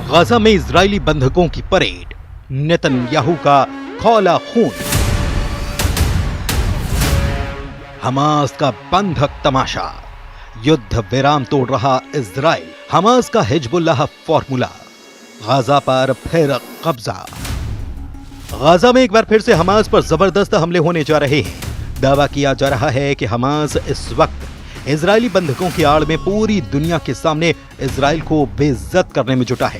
Gaza में Israeli बंधकों की परेड, नेतन्याहू का खौला खून, हमास का बंधक तमाशा, युद्ध विराम तोड़ रहा इजराइल, हमास का हिजबुल्लाह फॉर्मूला, गाजा पर फिर कब्जा। गाजा में एक बार फिर से हमास पर जबरदस्त हमले होने जा रहे हैं। दावा किया जा रहा है कि हमास इस वक्त इजरायली बंधकों की आड़ में पूरी दुनिया के सामने इजराइल को बेइज्जत करने में जुटा है।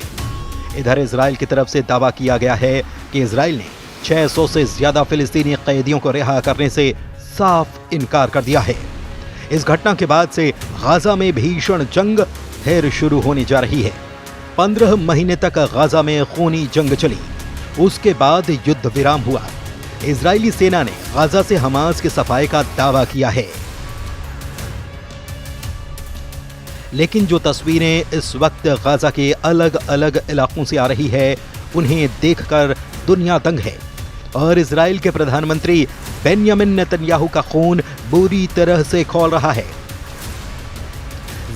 इधर इजराइल की तरफ से दावा किया गया है कि इजराइल ने 600 से ज्यादा फिलिस्तीनी कैदियों को रिहा करने से साफ इनकार कर दिया है। इस घटना के बाद से गाजा में भीषण जंग फिर शुरू होने जा रही है। 15 महीने तक गाजा में खूनी जंग चली, उसके बाद युद्ध विराम हुआ। इजरायली सेना ने गाजा से हमास की सफाई का दावा किया है, लेकिन जो तस्वीरें इस वक्त गाजा के अलग अलग इलाकों से आ रही है, उन्हें देखकर दुनिया दंग है और इजराइल के प्रधानमंत्री बेन्यामिन नेतन्याहू का खून बुरी तरह से खौल रहा है।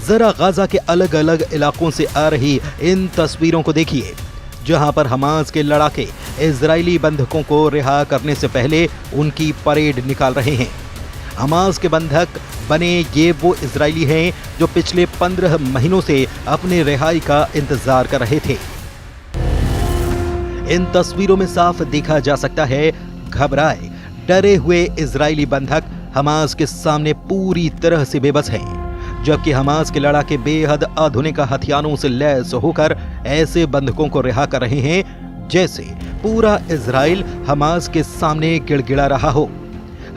जरा गाजा के अलग अलग इलाकों से आ रही इन तस्वीरों को देखिए, जहां पर हमास के लड़ाके इजरायली बंधकों को रिहा करने से पहले उनकी परेड निकाल रहे हैं। हमास के बंधक बने ये वो इजरायली हैं जो पिछले 15 महीनों से अपने रिहाई का इंतजार कर रहे थे। इन तस्वीरों में साफ देखा जा सकता है घबराए डरे हुए इजरायली बंधक हमास के सामने पूरी तरह से बेबस हैं, जबकि हमास के लड़ाके बेहद आधुनिक हथियारों से लैस होकर ऐसे बंधकों को रिहा कर रहे हैं जैसे पूरा इजराइल हमास के सामने गिड़गिड़ा रहा हो।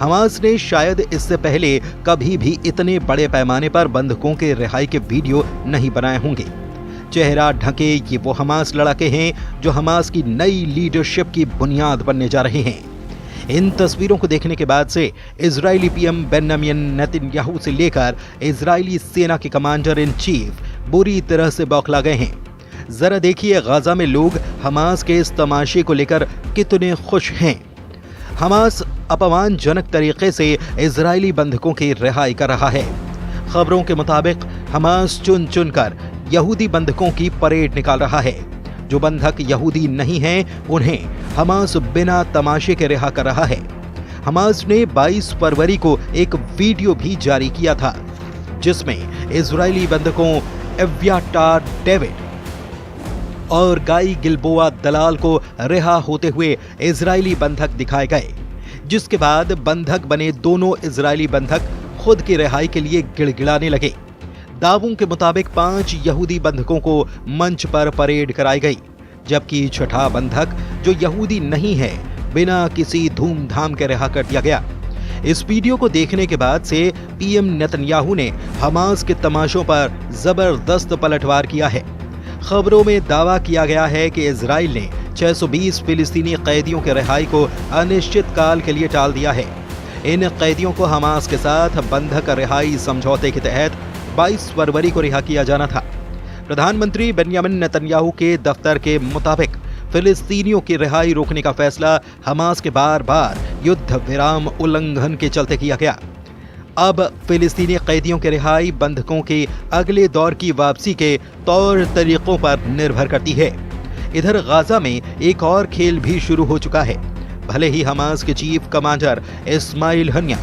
हमास ने शायद इससे पहले कभी भी इतने बड़े पैमाने पर बंधकों के रिहाई के वीडियो नहीं बनाए होंगे। चेहरा ढके ये वो हमास लड़ाके हैं जो हमास की नई लीडरशिप की बुनियाद बनने जा रहे हैं। इन तस्वीरों को देखने के बाद से इजरायली पीएम बेन्यामिन नेतन्याहू से लेकर इजरायली सेना के कमांडर इन चीफ बुरी तरह से बौखला गए हैं। जरा देखिए गाजा में लोग हमास के इस तमाशे को लेकर कितने खुश हैं। हमास अपमानजनक तरीके से इजरायली बंधकों की रिहाई कर रहा है। खबरों के मुताबिक हमास चुन चुनकर यहूदी बंधकों की परेड निकाल रहा है। जो बंधक यहूदी नहीं हैं, उन्हें हमास बिना तमाशे के रिहा कर रहा है। हमास ने 22 फरवरी को एक वीडियो भी जारी किया था, जिसमें इजरायली बंधकों एव्याटार डेविड और गाई गिलबोआ दलाल को रिहा होते हुए इजरायली बंधक दिखाए गए, जिसके बाद बंधक बने दोनों इजरायली बंधक खुद की रिहाई के लिए गिड़गिड़ाने लगे। दावों के मुताबिक 5 यहूदी बंधकों को मंच पर परेड कराई गई, जबकि छठा बंधक जो यहूदी नहीं है बिना किसी धूमधाम के रिहा कर दिया गया। इस वीडियो को देखने के बाद से पीएम नेतन्याहू ने हमास के तमाशों पर जबरदस्त पलटवार किया है। खबरों में दावा किया गया है कि इजराइल ने 620 फिलिस्तीनी कैदियों के रिहाई को अनिश्चित काल के लिए टाल दिया है। इन कैदियों को हमास के साथ बंधक रिहाई समझौते के तहत 22 फरवरी को रिहा किया जाना था। प्रधानमंत्री बेन्यामिन नेतन्याहू के दफ्तर के मुताबिक फिलिस्तीनियों की रिहाई रोकने का फैसला हमास के बार बार युद्ध विराम उल्लंघन के चलते किया गया। अब फिलिस्तीनी कैदियों की रिहाई बंधकों के अगले दौर की वापसी के तौर तरीकों पर निर्भर करती है। इधर गाजा में एक और खेल भी शुरू हो चुका है। भले ही हमास के chief commander Ismail Haniyeh,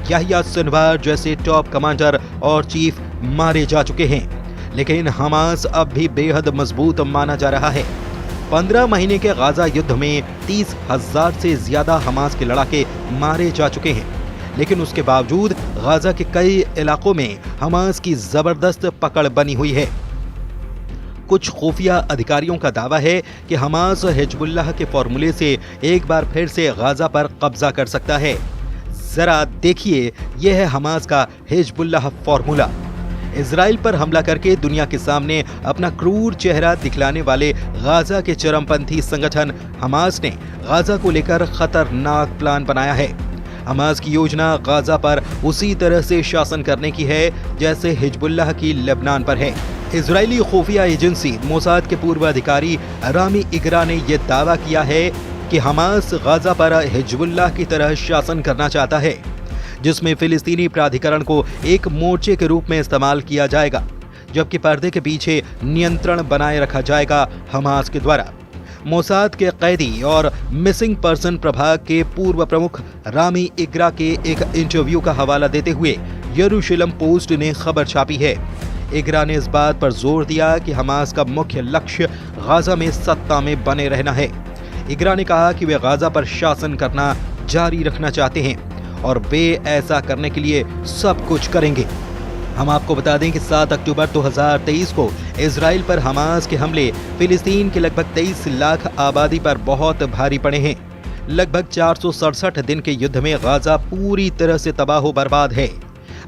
Yahya Sinwar जैसे टॉप कमांडर और चीफ मारे जा चुके हैं, लेकिन हमास अब भी बेहद मजबूत माना जा रहा है। 15 महीने के गाजा युद्ध में 30,000 से ज्यादा हमास के लड़ाके मारे जा चुके हैं, लेकिन उसके बावजूद गाजा के कई इलाकों में हमास की जबरदस्त पकड़ बनी हुई है। कुछ खुफिया अधिकारियों का दावा है कि हमास हिजबुल्लाह के फॉर्मूले से एक बार फिर से गाजा पर कब्जा कर सकता है। जरा देखिए, यह है हमास का हिजबुल्लाह फॉर्मूला। इजराइल पर हमला करके दुनिया के सामने अपना क्रूर चेहरा दिखलाने वाले गाजा के चरमपंथी संगठन हमास ने गाजा को लेकर खतरनाक प्लान बनाया है। हमास की योजना गाजा पर उसी तरह से शासन करने की है जैसे हिजबुल्लाह की लेबनान पर है। इजरायली खुफिया एजेंसी मोसाद के पूर्व अधिकारी रामी इगरा ने यह दावा किया है कि हमास गाजा पर हिजबुल्लाह की तरह शासन करना चाहता है, जिसमें फिलिस्तीनी प्राधिकरण को एक मोर्चे के रूप में इस्तेमाल किया जाएगा। जबकि पर्दे के पीछे नियंत्रण बनाए रखा जाएगा हमास के द्वारा। मोसाद के कैदी और मिसिंग पर्सन प्रभाग के पूर्व प्रमुख रामी इग्रा के एक इंटरव्यू का हवाला देते हुए यरूशलेम पोस्ट ने खबर छापी है। इग्रा ने इस बात पर जोर दिया कि हमास का मुख्य लक्ष्य गाजा में सत्ता में बने रहना है। इग्रा ने कहा कि वे गाजा पर शासन करना जारी रखना चाहते हैं और वे ऐसा करने के लिए सब कुछ करेंगे। हम आपको बता दें कि 7 अक्टूबर 2023 को इजराइल पर हमास के हमले फिलिस्तीन के लगभग 23 लाख आबादी पर बहुत भारी पड़े हैं। लगभग 467 दिन के युद्ध में गाजा पूरी तरह से तबाह बर्बाद है।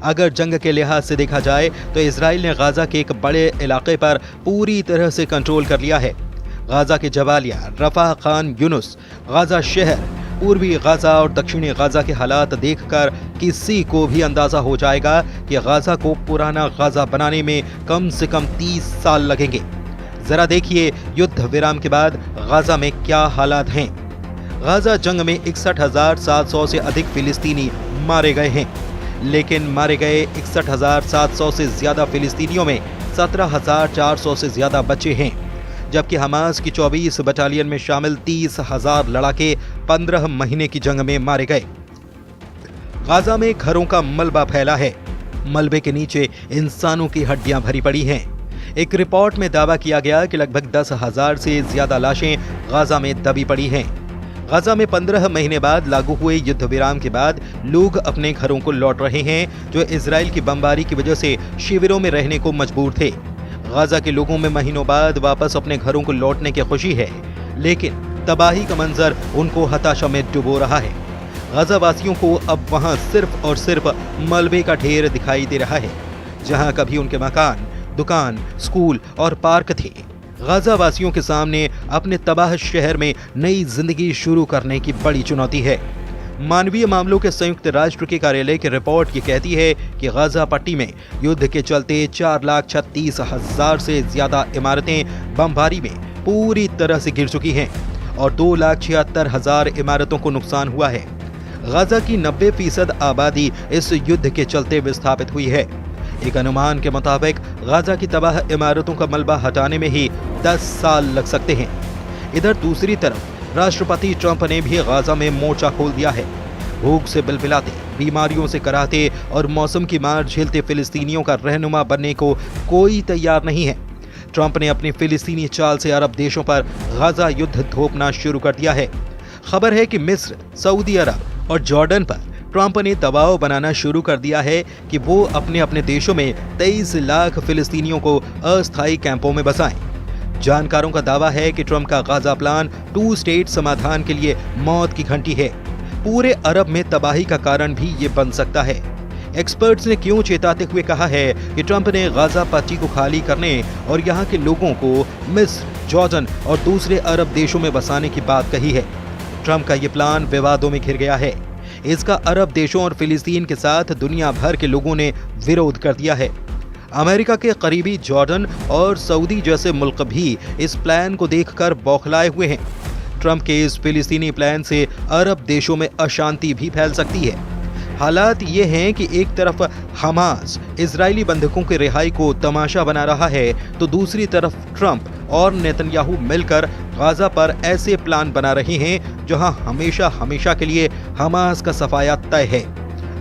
अगर जंग के लिहाज से देखा जाए तो इजराइल ने गाजा के एक बड़े इलाके पर पूरी तरह से कंट्रोल कर लिया है। गाजा के Jabalia, Rafah, Khan Yunus, Gaza शहर, पूर्वी गाजा और दक्षिणी गाजा के हालात देखकर किसी को भी अंदाजा हो जाएगा कि गाजा को पुराना गाजा बनाने में कम से कम 30 साल लगेंगे। जरा देखिए युद्ध विराम के बाद गाजा में क्या हालात हैं। गाजा जंग में 61,700 से अधिक फिलिस्तीनी मारे गए हैं, लेकिन मारे गए 61,700 से ज्यादा फिलिस्तीनियों में 17,400 से ज्यादा बच्चे हैं, जबकि हमास की 24 बटालियन में शामिल 30,000 लड़ाके 15 महीने की जंग में मारे गए। गाजा में घरों का मलबा फैला है। मलबे के नीचे इंसानों की हड्डियां भरी पड़ी हैं। एक रिपोर्ट में दावा किया गया कि लगभग 10,000 से ज्यादा लाशें गाजा में दबी पड़ी हैं। गाजा में 15 महीने बाद लागू हुए युद्ध विराम के बाद लोग अपने घरों को लौट रहे हैं, जो इजराइल की बमबारी की वजह से शिविरों में रहने को मजबूर थे। गाजा के लोगों में महीनों बाद वापस अपने घरों को लौटने की खुशी है, लेकिन तबाही का मंजर उनको हताशा में डुबो रहा है। गाजा वासियों को अब वहां सिर्फ और सिर्फ मलबे का ढेर दिखाई दे रहा है, जहां कभी उनके मकान, दुकान, स्कूल और पार्क थे। गाजा वासियों के सामने अपने तबाह शहर में नई जिंदगी शुरू करने की बड़ी चुनौती है। मानवीय मामलों के संयुक्त राष्ट्र के कार्यालय की रिपोर्ट ये कहती है कि गाजा पट्टी में युद्ध के चलते 4,36,000 से ज्यादा इमारतें बमबारी में पूरी तरह से गिर चुकी हैं और 2,76,000 इमारतों को नुकसान हुआ है। गाजा की 90% आबादी इस युद्ध के चलते विस्थापित हुई है। एक अनुमान के मुताबिक गाजा की तबाह इमारतों का मलबा हटाने में ही 10 साल लग सकते हैं। इधर दूसरी तरफ राष्ट्रपति ट्रंप ने भी गाजा में मोर्चा खोल दिया है। भूख से बिलबिलाते, बीमारियों से कराहते और मौसम की मार झेलते फिलिस्तीनियों का रहनुमा बनने को कोई तैयार नहीं है। ट्रंप ने अपनी फिलिस्तीनी चाल से अरब देशों पर गाजा युद्ध थोपना शुरू कर दिया है। खबर है कि मिस्र, सऊदी अरब और जॉर्डन पर ट्रंप ने दबाव बनाना शुरू कर दिया है कि वो अपने अपने देशों में 23 लाख फिलिस्तीनियों को अस्थायी कैंपों में बसाएं। जानकारों का दावा है कि ट्रंप का गाजा प्लान 2 स्टेट समाधान के लिए मौत की घंटी है। पूरे अरब में तबाही का कारण भी ये बन सकता है। एक्सपर्ट्स ने क्यों चेताते हुए कहा है कि ट्रंप ने गाजा पट्टी को खाली करने और यहाँ के लोगों को मिस्र, जॉर्डन और दूसरे अरब देशों में बसाने की बात कही है। ट्रंप का ये प्लान विवादों में घिर गया है। इसका अरब देशों और फिलिस्तीन के साथ दुनिया भर के लोगों ने विरोध कर दिया है। अमेरिका के करीबी जॉर्डन और सऊदी जैसे मुल्क भी इस प्लान को देखकर बौखलाए हुए हैं। ट्रंप के इस फिलिस्तीनी प्लान से अरब देशों में अशांति भी फैल सकती है। हालात ये हैं कि एक तरफ हमास इजरायली बंधकों की रिहाई को तमाशा बना रहा है, तो दूसरी तरफ ट्रंप और नेतन्याहू मिलकर गाजा पर ऐसे प्लान बना रहे हैं जहां हमेशा हमेशा के लिए हमास का सफाया तय है।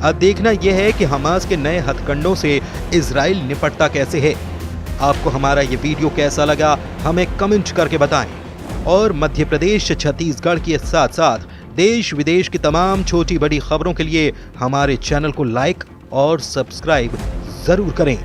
अब देखना यह है कि हमास के नए हथकंडों से इजराइल निपटता कैसे है। आपको हमारा ये वीडियो कैसा लगा हमें कमेंट करके बताएं और मध्य प्रदेश, छत्तीसगढ़ के साथ साथ देश विदेश की तमाम छोटी बड़ी खबरों के लिए हमारे चैनल को लाइक और सब्सक्राइब जरूर करें।